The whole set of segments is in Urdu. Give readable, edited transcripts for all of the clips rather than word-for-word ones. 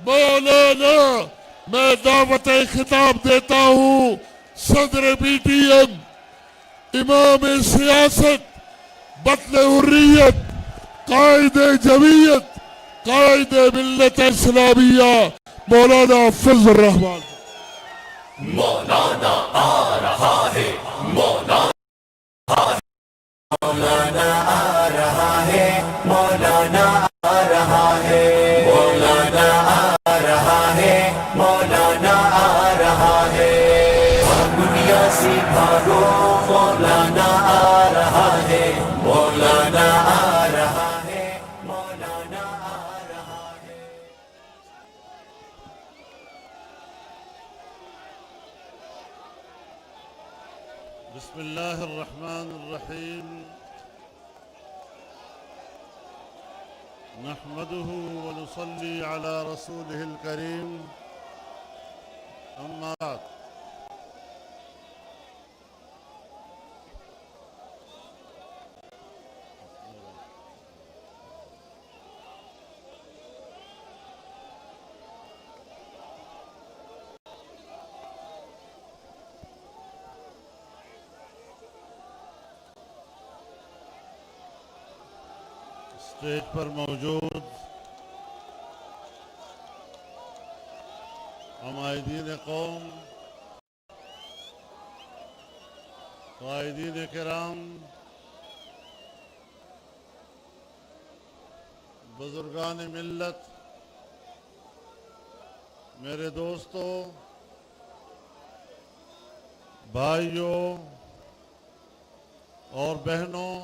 مولانا میں دعوت خطاب دیتا ہوں صدر پی ٹی ایم، امام سیاست، بطل حریت، قائد جمعیت، قائد ملت اسلامیہ مولانا فضل الرحمان۔ مولانا آ رہا ہے، مولانا آ رہا ہے، مولانا آ رہا ہے، مولانا آ رہا ہے، مولانا آ رہا ہے۔ دنیا سے بھاگو، مولانا آ رہا ہے، مولانا آ رہا ہے، مولانا آ رہا ہے۔ بسم اللہ الرحمن الرحیم، نحمده ونصلي على رسوله الكريم، اما بعد۔ اسٹیج پر موجود عمائدین قوم، قائدین کرام، بزرگان ملت، میرے دوستوں، بھائیوں اور بہنوں،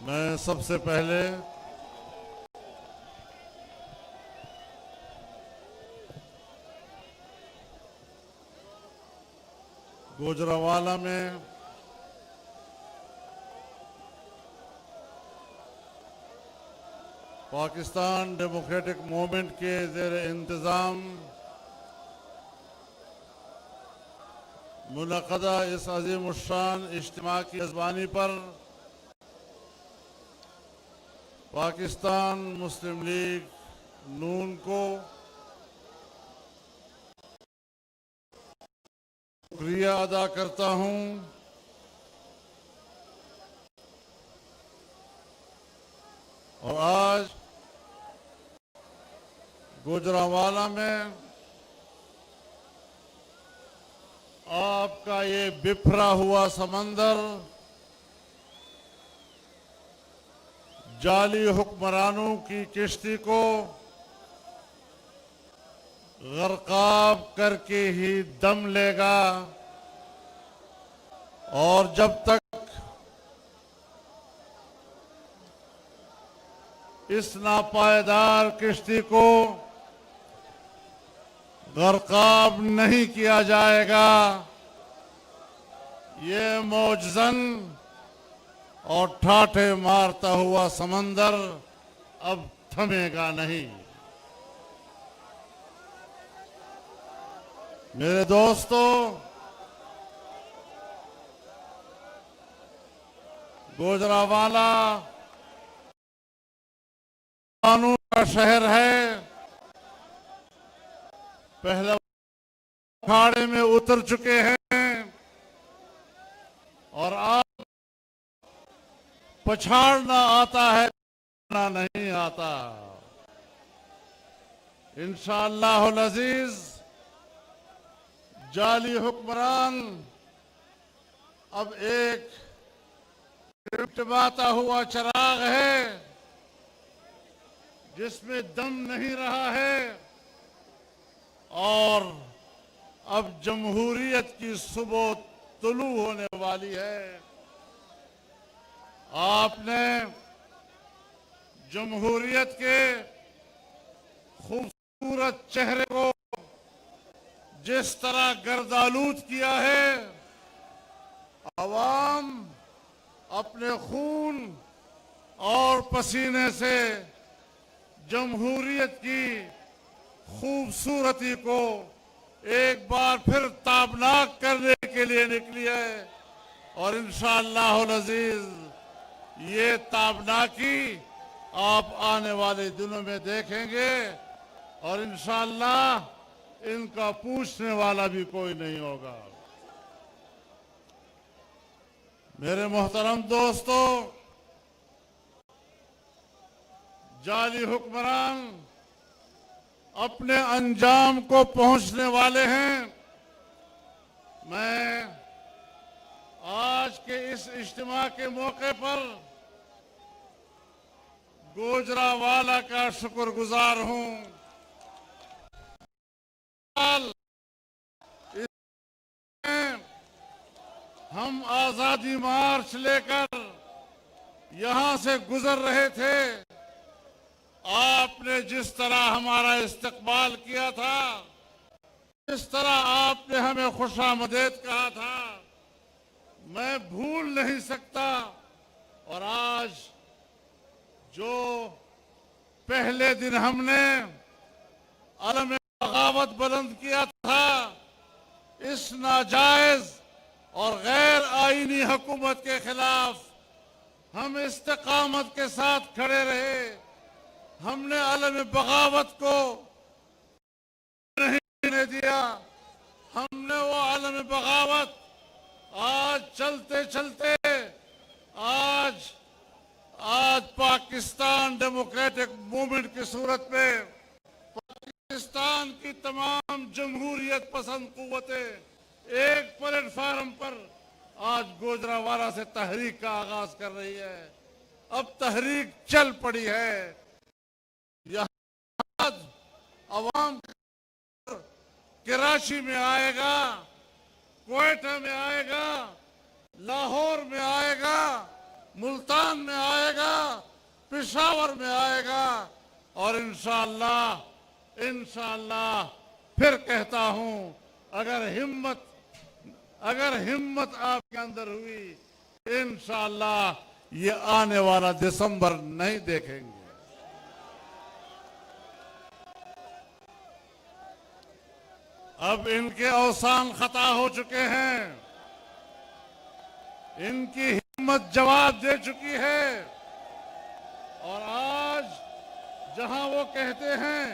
میں سب سے پہلے گوجرانوالہ میں پاکستان ڈیموکریٹک موومنٹ کے زیر انتظام منعقدہ اس عظیم الشان اجتماع کی میزبانی پر پاکستان مسلم لیگ نون کو شکریہ ادا کرتا ہوں۔ اور آج گوجرانوالہ میں آپ کا یہ بکھرا ہوا سمندر جعلی حکمرانوں کی کشتی کو غرقاب کر کے ہی دم لے گا، اور جب تک اس ناپائیدار کشتی کو غرقاب نہیں کیا جائے گا، یہ موجزن اور ٹھاٹھے مارتا ہوا سمندر اب تھمے گا نہیں۔ میرے دوستو، گوجرانوالہ قانون کا شہر ہے، پہلے اکھاڑے میں اتر چکے ہیں اور آپ پچھاڑنا آتا ہے، نہیں آتا۔ انشاءاللہ العزیز جعلی حکمران اب ایک ٹمٹماتا ہوا چراغ ہے جس میں دم نہیں رہا ہے، اور اب جمہوریت کی صبح طلوع ہونے والی ہے۔ آپ نے جمہوریت کے خوبصورت چہرے کو جس طرح گردآلود کیا ہے، عوام اپنے خون اور پسینے سے جمہوریت کی خوبصورتی کو ایک بار پھر تابناک کرنے کے لیے نکلی ہے، اور انشاءاللہ العزیز یہ تابناکی آپ آنے والے دنوں میں دیکھیں گے اور انشاءاللہ ان کا پوچھنے والا بھی کوئی نہیں ہوگا۔ میرے محترم دوستو، جعلی حکمران اپنے انجام کو پہنچنے والے ہیں۔ میں آج کے اس اجتماع کے موقع پر گوجرانوالہ کا شکر گزار ہوں۔ ہم آزادی مارچ لے کر یہاں سے گزر رہے تھے، آپ نے جس طرح ہمارا استقبال کیا تھا، جس طرح آپ نے ہمیں خوش آمدید کہا تھا، میں بھول نہیں سکتا۔ اور آج جو پہلے دن ہم نے علم بغاوت بلند کیا تھا، اس ناجائز اور غیر آئینی حکومت کے خلاف ہم استقامت کے ساتھ کھڑے رہے۔ ہم نے علم بغاوت کو نہیں دیا۔ ہم نے وہ علم بغاوت آج چلتے چلتے آج پاکستان ڈیموکریٹک موومنٹ کی صورت میں پاکستان کی تمام جمہوریت پسند قوتیں ایک پلیٹ فارم پر آج گوجرانوالہ سے تحریک کا آغاز کر رہی ہے۔ اب تحریک چل پڑی ہے۔ یہاں عوام کراچی میں آئے گا، کوئٹہ میں آئے گا، لاہور میں آئے گا، ملتان میں آئے گا، پشاور میں آئے گا، اور انشاءاللہ پھر کہتا ہوں، اگر ہمت آپ کے اندر ہوئی، انشاءاللہ یہ آنے والا دسمبر نہیں دیکھیں گے۔ اب ان کے اوسان خطا ہو چکے ہیں، ان کی ہمت جواب دے چکی ہے، اور آج جہاں وہ کہتے ہیں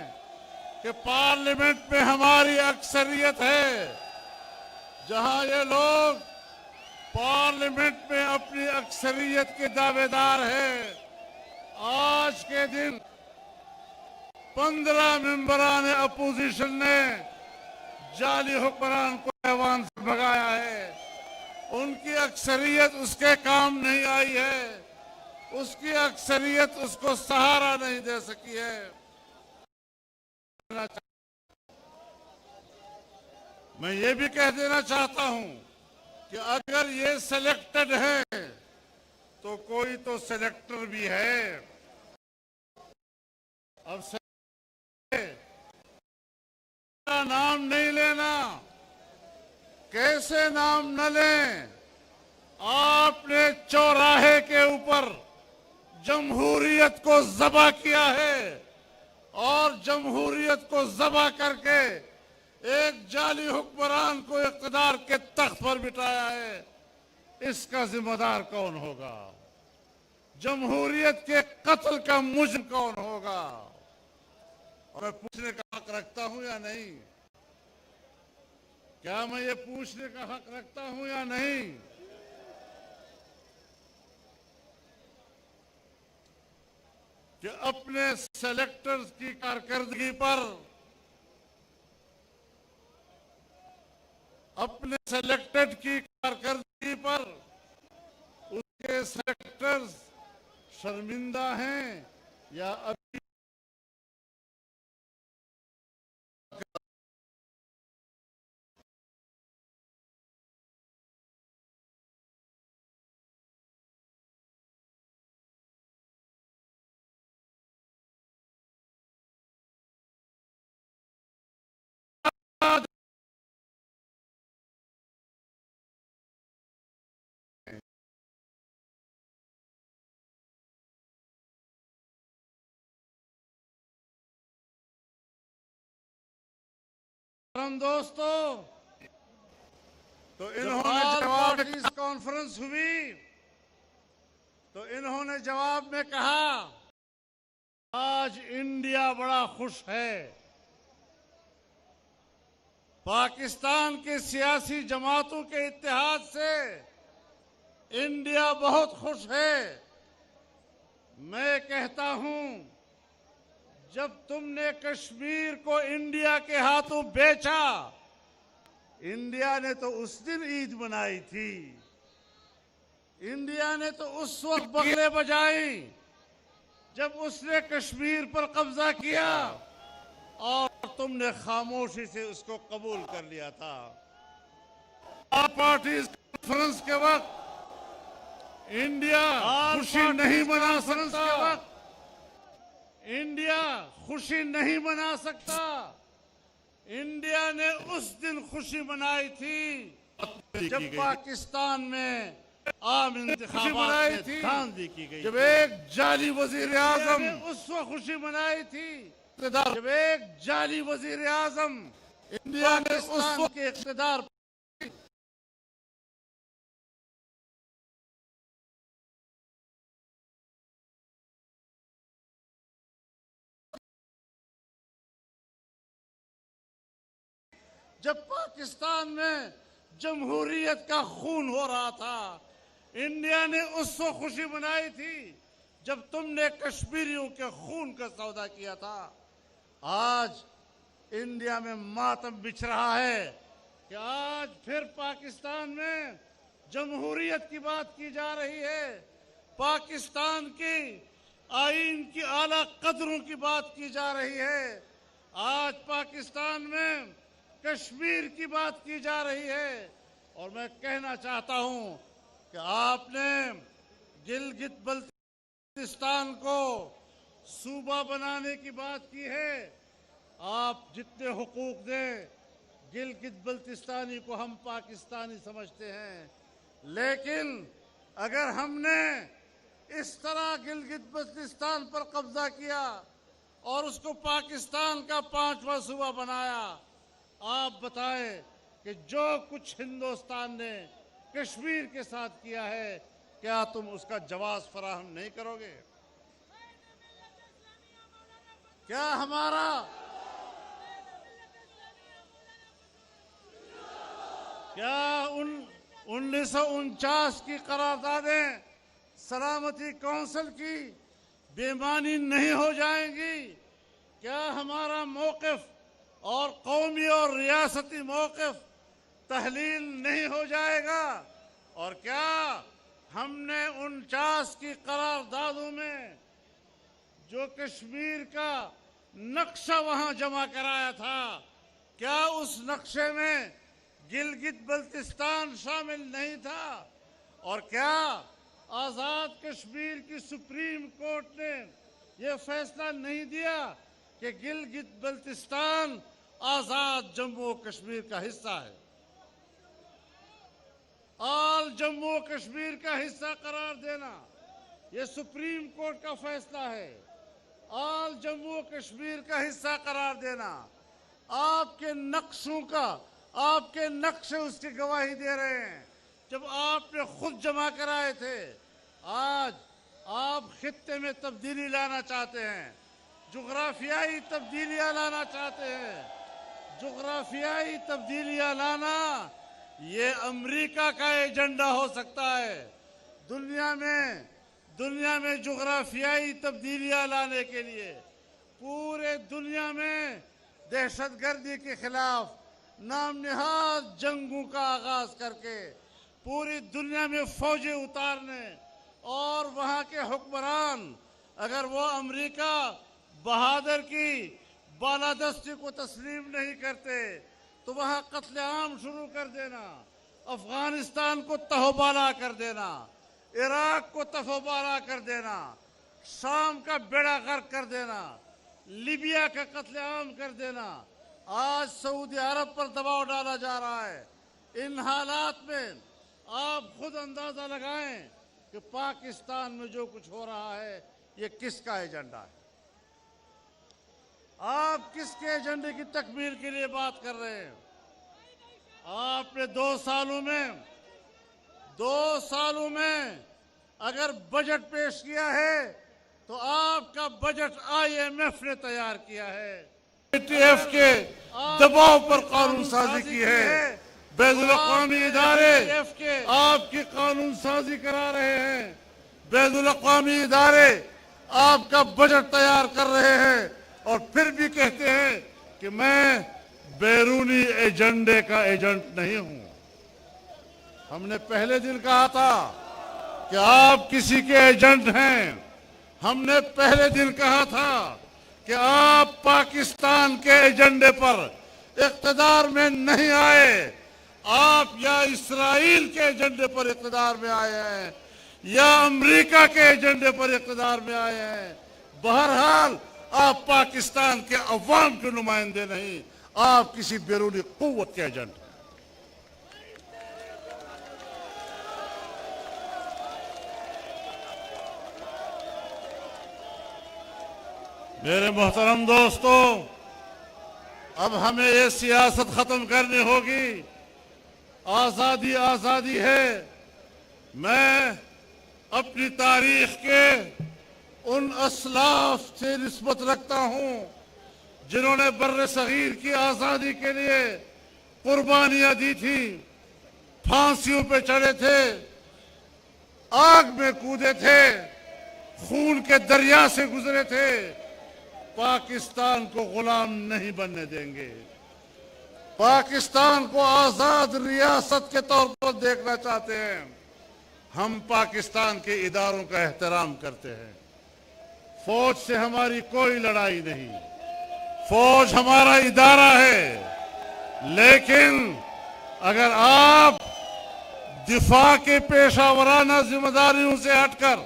کہ پارلیمنٹ میں ہماری اکثریت ہے، جہاں یہ لوگ پارلیمنٹ میں اپنی اکثریت کے دعوے دار ہیں، آج کے دن 15 ممبران اپوزیشن نے جعلی حکمران کو ایوان سے بھگایا ہے۔ ان کی اکثریت اس کے کام نہیں آئی ہے، اس کی اکثریت اس کو سہارا نہیں دے سکی ہے۔ میں یہ بھی کہہ دینا چاہتا ہوں کہ اگر یہ سلیکٹڈ ہے تو کوئی تو سلیکٹر بھی ہے۔ اب نام نہیں لینا، کیسے نام نہ لیں؟ آپ نے چوراہے کے اوپر جمہوریت کو ذبح کیا ہے، اور جمہوریت کو ذبح کر کے ایک جعلی حکمران کو اقتدار کے تخت پر بٹھایا ہے۔ اس کا ذمہ دار کون ہوگا؟ جمہوریت کے قتل کا مجرم کون ہوگا؟ اور میں پوچھنے کا حق رکھتا ہوں یا نہیں؟ کیا میں یہ پوچھنے کا حق رکھتا ہوں یا نہیں؟ کہ اپنے سلیکٹرز کی کارکردگی پر، اپنے سلیکٹڈ کی کارکردگی پر اس کے سلیکٹرز شرمندہ ہیں یا ابھی دوستو، تو انہوں نے جواب اس کانفرنس ہوئی تو انہوں نے جواب میں کہا آج انڈیا بڑا خوش ہے، پاکستان کے سیاسی جماعتوں کے اتحاد سے انڈیا بہت خوش ہے۔ میں کہتا ہوں جب تم نے کشمیر کو انڈیا کے ہاتھوں بیچا، انڈیا نے تو اس دن عید منائی تھی، انڈیا نے تو اس وقت بغلے بجائیں جب اس نے کشمیر پر قبضہ کیا، اور تم نے خاموشی سے اس کو قبول کر لیا تھا۔ پارٹیز کانفرنس کے وقت انڈیا خوشی نہیں منا سکتا، انڈیا خوشی نہیں منا سکتا۔ انڈیا نے اس دن خوشی منائی تھی جب پاکستان میں عام انتخابات میں دھاندلی کی گئی، جب ایک جعلی وزیر اعظم اس وقت خوشی منائی تھی جب ایک جعلی وزیر اعظم انڈیا نے اس وقت کے اقتدار جب پاکستان میں جمہوریت کا خون ہو رہا تھا، انڈیا نے اس وقت خوشی منائی تھی جب تم نے کشمیریوں کے خون کا سودا کیا تھا۔ آج انڈیا میں ماتم بچھ رہا ہے کہ آج پھر پاکستان میں جمہوریت کی بات کی جا رہی ہے، پاکستان کی آئین کی اعلیٰ قدروں کی بات کی جا رہی ہے، آج پاکستان میں کشمیر کی بات کی جا رہی ہے۔ اور میں کہنا چاہتا ہوں کہ آپ نے گلگت بلتستان کو صوبہ بنانے کی بات کی ہے، آپ جتنے حقوق دیں گلگت بلتستانی کو ہم پاکستانی سمجھتے ہیں، لیکن اگر ہم نے اس طرح گلگت بلتستان پر قبضہ کیا اور اس کو پاکستان کا 5واں صوبہ بنایا، آپ بتائیں کہ جو کچھ ہندوستان نے کشمیر کے ساتھ کیا ہے، کیا تم اس کا جواز فراہم نہیں کرو گے؟ کیا ہمارا کیا 1949 کی قراردادیں سلامتی کونسل کی بے معنی نہیں ہو جائیں گی؟ کیا ہمارا موقف اور قومی اور ریاستی موقف تحلیل نہیں ہو جائے گا؟ اور کیا ہم نے 49 کی قراردادوں میں جو کشمیر کا نقشہ وہاں جمع کرایا تھا، کیا اس نقشے میں گلگت بلتستان شامل نہیں تھا؟ اور کیا آزاد کشمیر کی سپریم کورٹ نے یہ فیصلہ نہیں دیا کہ گلگت بلتستان آزاد جموں کشمیر کا حصہ ہے، آل جموں کشمیر کا حصہ قرار دینا یہ سپریم کورٹ کا فیصلہ ہے، آل جموں کشمیر کا حصہ قرار دینا آپ کے نقشوں کا، آپ کے نقشے اس کی گواہی دے رہے ہیں جب آپ نے خود جمع کرائے تھے۔ آج آپ خطے میں تبدیلی لانا چاہتے ہیں، جغرافیائی تبدیلیاں لانا چاہتے ہیں، جغرافیائی تبدیلیاں لانا یہ امریکہ کا ایجنڈا ہو سکتا ہے۔ دنیا میں جغرافیائی تبدیلیاں لانے کے لیے پورے دنیا میں دہشت گردی کے خلاف نام نہاد جنگوں کا آغاز کر کے پوری دنیا میں فوجیں اتارنے، اور وہاں کے حکمران اگر وہ امریکہ بہادر کی بالادستی کو تسلیم نہیں کرتے تو وہاں قتل عام شروع کر دینا، افغانستان کو تہوبالا کر دینا، عراق کو تہوبالا کر دینا، شام کا بیڑا غرق کر دینا، لیبیا کا قتل عام کر دینا۔ آج سعودی عرب پر دباؤ ڈالا جا رہا ہے۔ ان حالات میں آپ خود اندازہ لگائیں کہ پاکستان میں جو کچھ ہو رہا ہے یہ کس کا ایجنڈا ہے؟ آپ کس کے ایجنڈے کی تکمیل کے لیے بات کر رہے ہیں؟ آپ نے 2 سالوں میں اگر بجٹ پیش کیا ہے تو آپ کا بجٹ IMF نے تیار کیا ہے، ATF کے دباؤ پر قانون سازی کی ہے، بین الاقوامی ادارے آپ کی قانون سازی کرا رہے ہیں، بین الاقوامی ادارے آپ کا بجٹ تیار کر رہے ہیں، اور پھر بھی کہتے ہیں کہ میں بیرونی ایجنڈے کا ایجنٹ نہیں ہوں۔ ہم نے پہلے دن کہا تھا کہ آپ کسی کے ایجنٹ ہیں، ہم نے پہلے دن کہا تھا کہ آپ پاکستان کے ایجنڈے پر اقتدار میں نہیں آئے، آپ یا اسرائیل کے ایجنڈے پر اقتدار میں آئے ہیں یا امریکہ کے ایجنڈے پر اقتدار میں آئے ہیں۔ بہرحال آپ پاکستان کے عوام کے نمائندے نہیں، آپ کسی بیرونی قوت کے ایجنٹ ہیں۔ میرے محترم دوستو، اب ہمیں یہ سیاست ختم کرنی ہوگی۔ آزادی آزادی ہے۔ میں اپنی تاریخ کے ان اسلاف سے نسبت رکھتا ہوں جنہوں نے بر صغیر کی آزادی کے لیے قربانیاں دی تھی، پھانسیوں پہ چڑھے تھے، آگ میں کودے تھے، خون کے دریا سے گزرے تھے۔ پاکستان کو غلام نہیں بننے دیں گے، پاکستان کو آزاد ریاست کے طور پر دیکھنا چاہتے ہیں۔ ہم پاکستان کے اداروں کا احترام کرتے ہیں۔ فوج سے ہماری کوئی لڑائی نہیں، فوج ہمارا ادارہ ہے، لیکن اگر آپ دفاع کے پیشہ ورانہ ذمہ داریوں سے ہٹ کر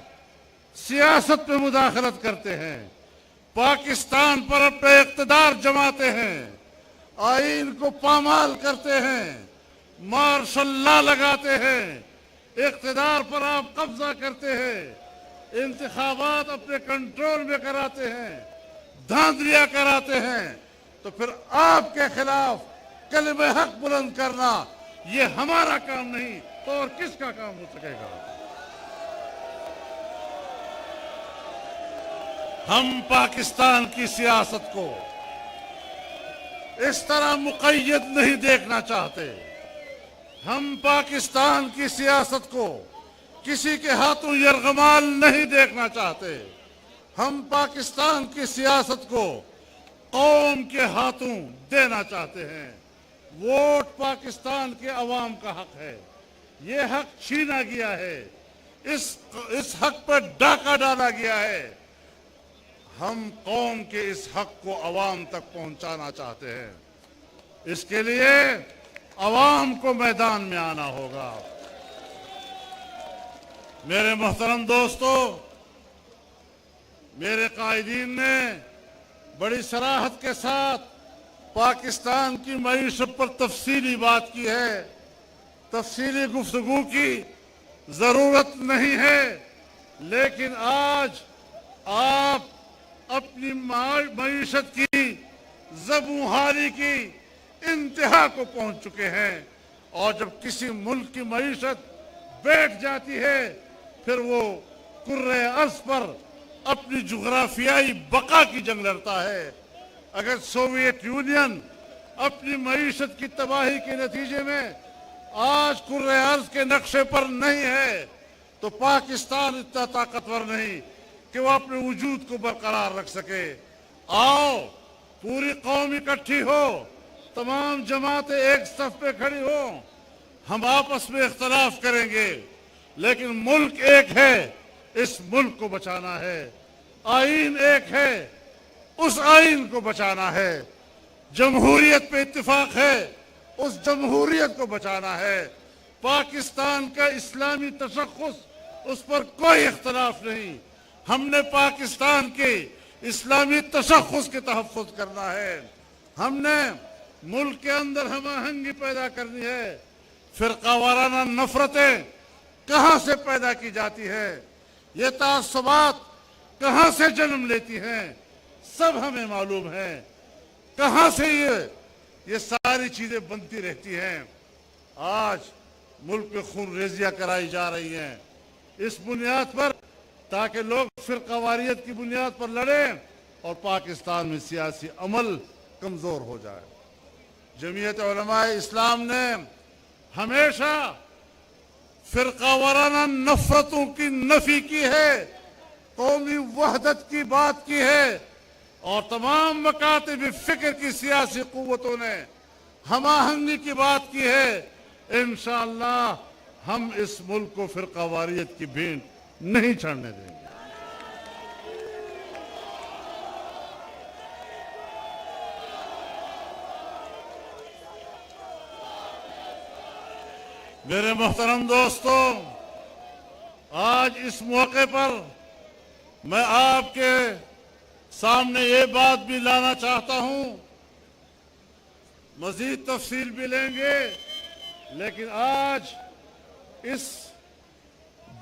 سیاست میں مداخلت کرتے ہیں، پاکستان پر اپنے اقتدار جماتے ہیں، آئین کو پامال کرتے ہیں، مارشل لا لگاتے ہیں، اقتدار پر آپ قبضہ کرتے ہیں، انتخابات اپنے کنٹرول میں کراتے ہیں، دھاندلیاں کراتے ہیں، تو پھر آپ کے خلاف کلمہ حق بلند کرنا یہ ہمارا کام نہیں تو اور کس کا کام ہو سکے گا؟ ہم پاکستان کی سیاست کو اس طرح مقید نہیں دیکھنا چاہتے۔ ہم پاکستان کی سیاست کو کسی کے ہاتھوں یرغمال نہیں دیکھنا چاہتے۔ ہم پاکستان کی سیاست کو قوم کے ہاتھوں دینا چاہتے ہیں۔ ووٹ پاکستان کے عوام کا حق ہے، یہ حق چھینا گیا ہے، اس حق پر ڈاکہ ڈالا گیا ہے۔ ہم قوم کے اس حق کو عوام تک پہنچانا چاہتے ہیں، اس کے لیے عوام کو میدان میں آنا ہوگا۔ میرے محترم دوستو، میرے قائدین نے بڑی صراحت کے ساتھ پاکستان کی معیشت پر تفصیلی بات کی ہے۔ تفصیلی گفتگو کی ضرورت نہیں ہے، لیکن آج آپ اپنی معیشت کی زبونحالی کی انتہا کو پہنچ چکے ہیں، اور جب کسی ملک کی معیشت بیٹھ جاتی ہے پھر وہ کرۂ ارض پر اپنی جغرافیائی بقا کی جنگ لڑتا ہے۔ اگر سوویت یونین اپنی معیشت کی تباہی کے نتیجے میں آج کرۂ ارض کے نقشے پر نہیں ہے تو پاکستان اتنا طاقتور نہیں کہ وہ اپنے وجود کو برقرار رکھ سکے۔ آؤ پوری قوم اکٹھی ہو، تمام جماعتیں ایک صف پہ کھڑی ہو، ہم آپس میں اختلاف کریں گے لیکن ملک ایک ہے، اس ملک کو بچانا ہے۔ آئین ایک ہے، اس آئین کو بچانا ہے۔ جمہوریت پہ اتفاق ہے، اس جمہوریت کو بچانا ہے۔ پاکستان کا اسلامی تشخص، اس پر کوئی اختلاف نہیں۔ ہم نے پاکستان کے اسلامی تشخص کے تحفظ کرنا ہے۔ ہم نے ملک کے اندر ہم آہنگی پیدا کرنی ہے۔ فرقہ وارانہ نفرتیں کہاں سے پیدا کی جاتی ہے، یہ تعصبات کہاں سے جنم لیتی ہیں، سب ہمیں معلوم ہے۔ کہاں سے یہ ساری چیزیں بنتی رہتی ہیں۔ آج ملک میں خون ریزیاں کرائی جا رہی ہیں، اس بنیاد پر تاکہ لوگ فرقہ واریت کی بنیاد پر لڑیں اور پاکستان میں سیاسی عمل کمزور ہو جائے۔ جمعیت علماء اسلام نے ہمیشہ فرقہ وارانہ نفرتوں کی نفی کی ہے، قومی وحدت کی بات کی ہے، اور تمام مکاتب فکر کی سیاسی قوتوں نے ہم آہنگی کی بات کی ہے۔ انشاءاللہ ہم اس ملک کو فرقہ واریت کی بھینٹ نہیں چڑھنے دیں گے۔ میرے محترم دوستو، آج اس موقع پر میں آپ کے سامنے یہ بات بھی لانا چاہتا ہوں، مزید تفصیل بھی لیں گے، لیکن آج اس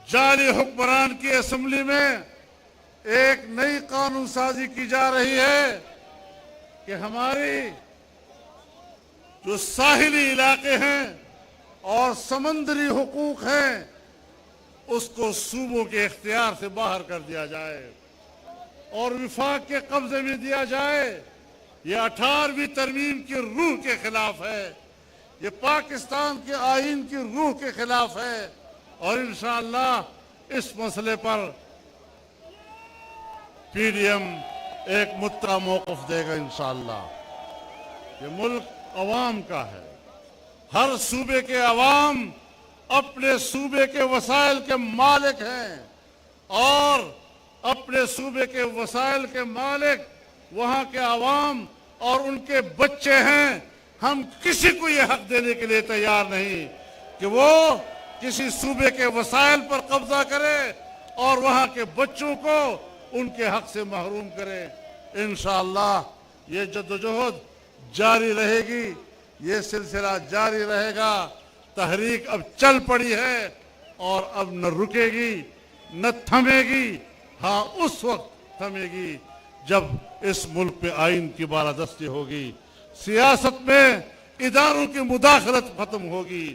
جعلی حکمران کی اسمبلی میں ایک نئی قانون سازی کی جا رہی ہے کہ ہماری جو ساحلی علاقے ہیں اور سمندری حقوق ہیں اس کو صوبوں کے اختیار سے باہر کر دیا جائے اور وفاق کے قبضے میں دیا جائے۔ یہ 18ویں ترمیم کی روح کے خلاف ہے، یہ پاکستان کے آئین کی روح کے خلاف ہے، اور انشاءاللہ اس مسئلے پر پی ڈی ایم ایک متحد موقف دے گا انشاءاللہ۔ یہ ملک عوام کا ہے، ہر صوبے کے عوام اپنے صوبے کے وسائل کے مالک ہیں، اور اپنے صوبے کے وسائل کے مالک وہاں کے عوام اور ان کے بچے ہیں۔ ہم کسی کو یہ حق دینے کے لیے تیار نہیں کہ وہ کسی صوبے کے وسائل پر قبضہ کرے اور وہاں کے بچوں کو ان کے حق سے محروم کرے۔ انشاءاللہ یہ جدوجہد جاری رہے گی، یہ سلسلہ جاری رہے گا۔ تحریک اب چل پڑی ہے اور اب نہ رکے گی نہ تھمے گی۔ ہاں اس وقت تھمے گی جب اس ملک پہ آئین کی بالادستی ہوگی، سیاست میں اداروں کی مداخلت ختم ہوگی،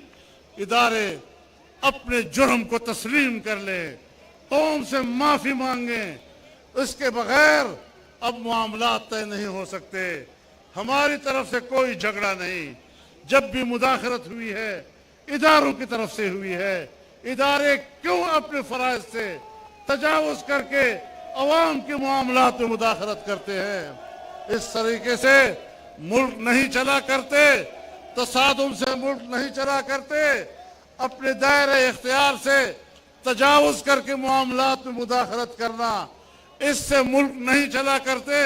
ادارے اپنے جرم کو تسلیم کر لیں، قوم سے معافی مانگیں۔ اس کے بغیر اب معاملات طے نہیں ہو سکتے۔ ہماری طرف سے کوئی جھگڑا نہیں، جب بھی مداخلت ہوئی ہے اداروں کی طرف سے ہوئی ہے۔ ادارے کیوں اپنے فرائض سے تجاوز کر کے عوام کے معاملات میں مداخلت کرتے ہیں؟ اس طریقے سے ملک نہیں چلا کرتے، تصادم سے ملک نہیں چلا کرتے۔ اپنے دائرہ اختیار سے تجاوز کر کے معاملات میں مداخلت کرنا، اس سے ملک نہیں چلا کرتے۔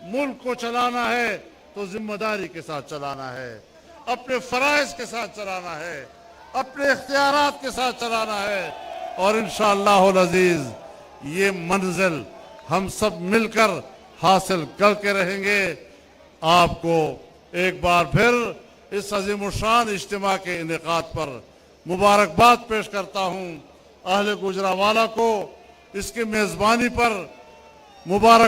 ملک کو چلانا ہے تو ذمہ داری کے ساتھ چلانا ہے، اپنے فرائض کے ساتھ چلانا ہے، اپنے اختیارات کے ساتھ چلانا ہے، اور انشاءاللہ العزیز یہ منزل ہم سب مل کر حاصل کر کے رہیں گے۔ آپ کو ایک بار پھر اس عظیم الشان اجتماع کے انعقاد پر مبارکباد پیش کرتا ہوں۔ اہل گوجرانوالہ کو اس کی میزبانی پر مبارک